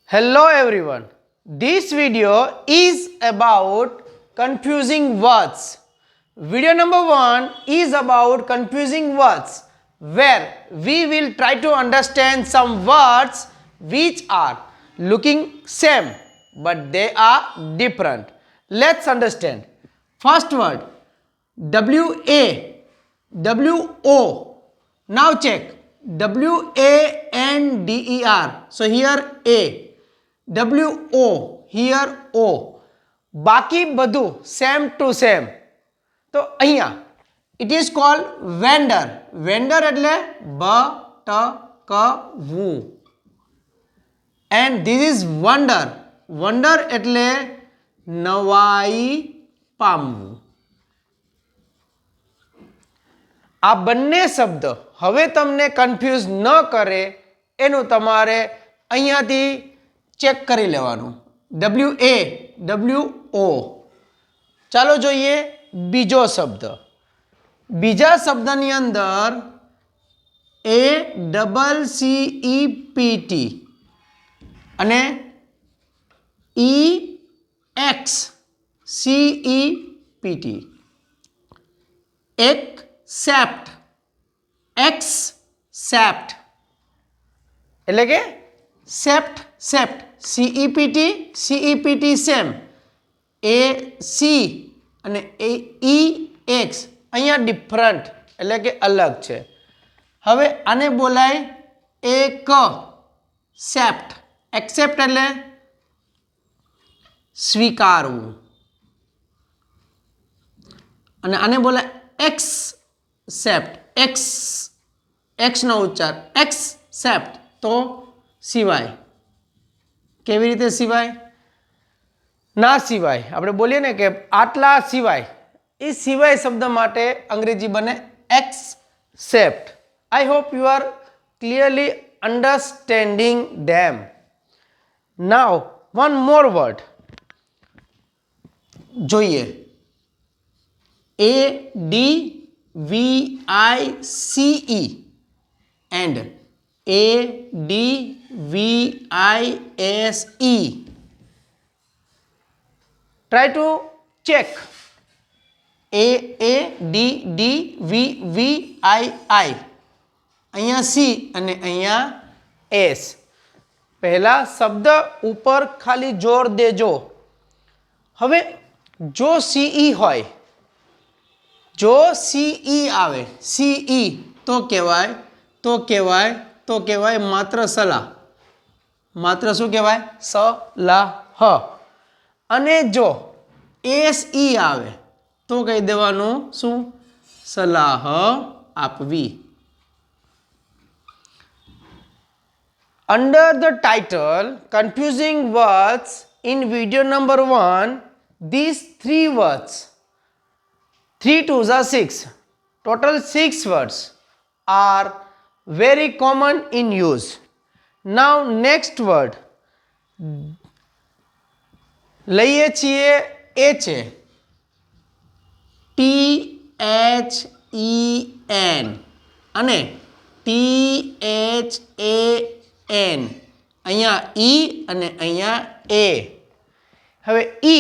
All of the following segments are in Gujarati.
Hello everyone. This video is about confusing words. Video number 1 is about confusing words where we will try to understand some words which are looking same but they are different. Let's understand. First word W-A, W-O. Now check. W-A-N-D-E-R. So here A. W-O. Here O. બાકી બધું સેમ ટુ સેમ. તો અહીંયા it is called vendor. Vendor એટલે બટકવું. And this is wonder. Wonder એટલે નવાઈ પામવું. આ બંને શબ્દ હવે તમને કન્ફ્યુઝ ન કરે એનું તમારે અહીંયાથી ચેક કરી લેવાનું. WA, WO. ચાલો જોઈએ બીજો શબ્દ. બીજા શબ્દની અંદર ACCEPT અને EXCEPT. Accept, accept એટલે કે cept, cept. CEPT, CEPT same. AC અને EX અહીંયા ડિફરન્ટ એટલે કે અલગ છે. હવે આને બોલાય એક સેપ્ટ. એક્સેપ્ટ એટલે સ્વીકારવું અને આને બોલાય એક્સેપ્ટ. એક્સનો ઉચ્ચાર એક્સેપ્ટ તો સિવાય. કેવી રીતે સિવાય? ના સિવાય. આપણે બોલીએ ને કે આટલા સિવાય, એ સિવાય શબ્દ માટે અંગ્રેજી બને accept. I hope you are clearly understanding them. Now one more word જોઈએ. ADVICE and ADVISE. Try to check. AADDVVII. અહીંયા C અને અહીંયા S. પહેલા શબ્દ ઉપર ખાલી જોર દેજો. હવે જો CE હોય, જો CE આવે, CE તો કહેવાય માત્ર સલાહ. માત્ર શું કહેવાય? સલાહ. અને જો SE આવે તો કહી દેવાનું શું? સલાહ આપવી. Under the title Confusing Words in video number 1, these 3 words, 3 2s are 6, total 6 words are very common in use. Now next word લઈએ છીએ એ છે THEN અને THAN. અહીંયા E અને અહીંયા A. હવે E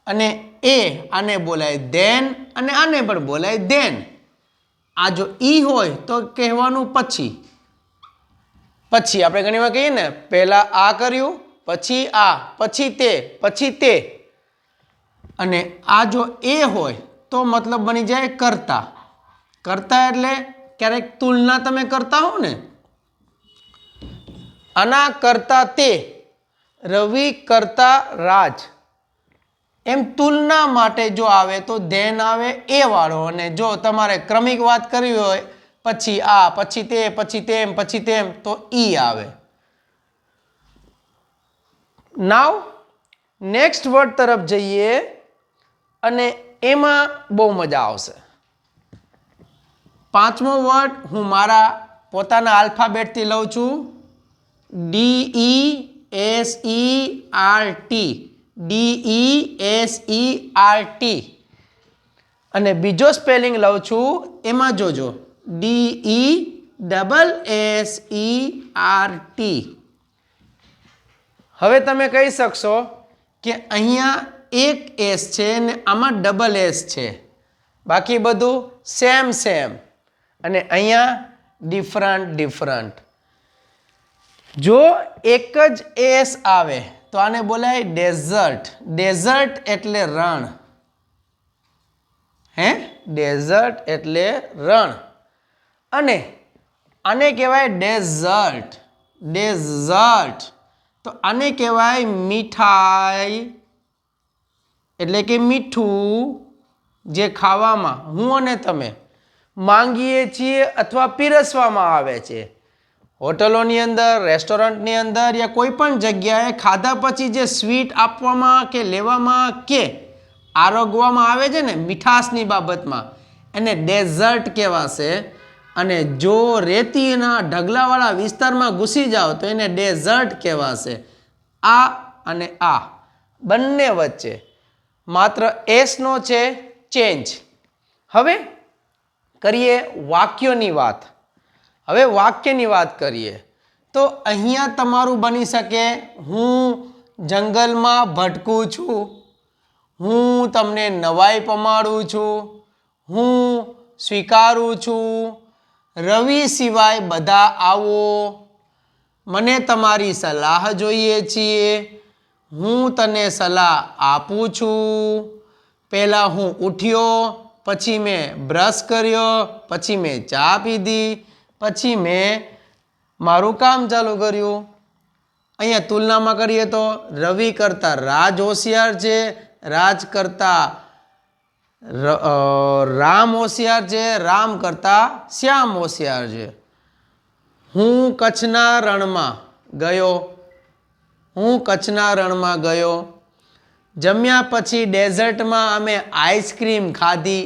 અને A આને બોલાય ધેન અને આને પણ બોલાય ધેન. આ જો ઈ હોય તો કહેવાનું પછી. પછી આપણે ઘણી વાર કહીએ ને, પહેલા આ કર્યું, પછી આ, પછી તે. અને આ જો એ હોય તો મતલબ બની જાય કરતા. કરતા એટલે ક્યારેક તુલના તમે કરતા હો ને, આના કરતા તે, રવિ કરતા રાજ, એમ તુલના માટે જો આવે તો ધેન આવે એ વાળો. અને જો તમારે ક્રમિક વાત કરવી હોય, પછી આ, પછી તે, પછી તેમ તો ઈ આવે. નાવ નેક્સ્ટ વર્ડ તરફ જઈએ અને એમાં બહુ મજા આવશે. પાંચમો વર્ડ હું મારા પોતાના આલ્ફાબેટથી લઉં છું. DESERT. DESERT. અને બીજો સ્પેલિંગ લઉં છું, એમાં જોજો DESSERT. હવે તમે કહી શકશો કે અહીંયા એક એસ છે ને આમાં ડબલ એસ છે, બાકી બધું સેમ સેમ, અને અહીંયા ડિફરન્ટ. જો એક જ એસ આવે તો આને બોલાય ડેઝર્ટ. ડેઝર્ટ એટલે રણ. ડેઝર્ટ એટલે રણ. અને આને કહેવાય ડેઝર્ટ. તો આને કહેવાય મીઠાઈ, એટલે કે મીઠું જે ખાવામાં હું અને તમે માંગીએ છીએ અથવા પીરસવામાં આવે છે. હોટલોની અંદર, રેસ્ટોરન્ટની અંદર યા કોઈ પણ જગ્યાએ ખાધા પછી જે સ્વીટ આપવામાં કે લેવામાં કે આરોગવામાં આવે છે ને મીઠાશની બાબતમાં, એને ડેઝર્ટ કહેવાશે. અને જો રેતીના ઢગલાવાળા વિસ્તારમાં ઘૂસી જાઓ તો એને ડેઝર્ટ કહેવાશે. આ અને આ બંને વચ્ચે માત્ર એસનો છે ચેન્જ. હવે કરીએ વાક્યોની વાત. હવે વાક્યની વાત કરીએ તો અહીંયા તમારું બની શકે હું જંગલમાં ભટકું છું, હું તમને નવાઈ પમાડું છું, હું સ્વીકારું છું, રવિ સિવાય બધા આવો, મને તમારી સલાહ જોઈએ છીએ, હું તને સલાહ આપું છું, પહેલાં હું ઉઠ્યો, પછી મેં બ્રશ કર્યો, પછી મેં ચા પીધી, પછી મેં મારું કામ ચાલુ કર્યું. અહીંયા તુલનામાં કરીએ તો રવિ કરતાં રાજ હોશિયાર છે, રાજ કરતાં રામ હોશિયાર છે, રામ કરતાં શ્યામ હોશિયાર છે. હું કચ્છના રણમાં ગયો. જમ્યા પછી ડેઝર્ટમાં અમે આઈસ્ક્રીમ ખાધી.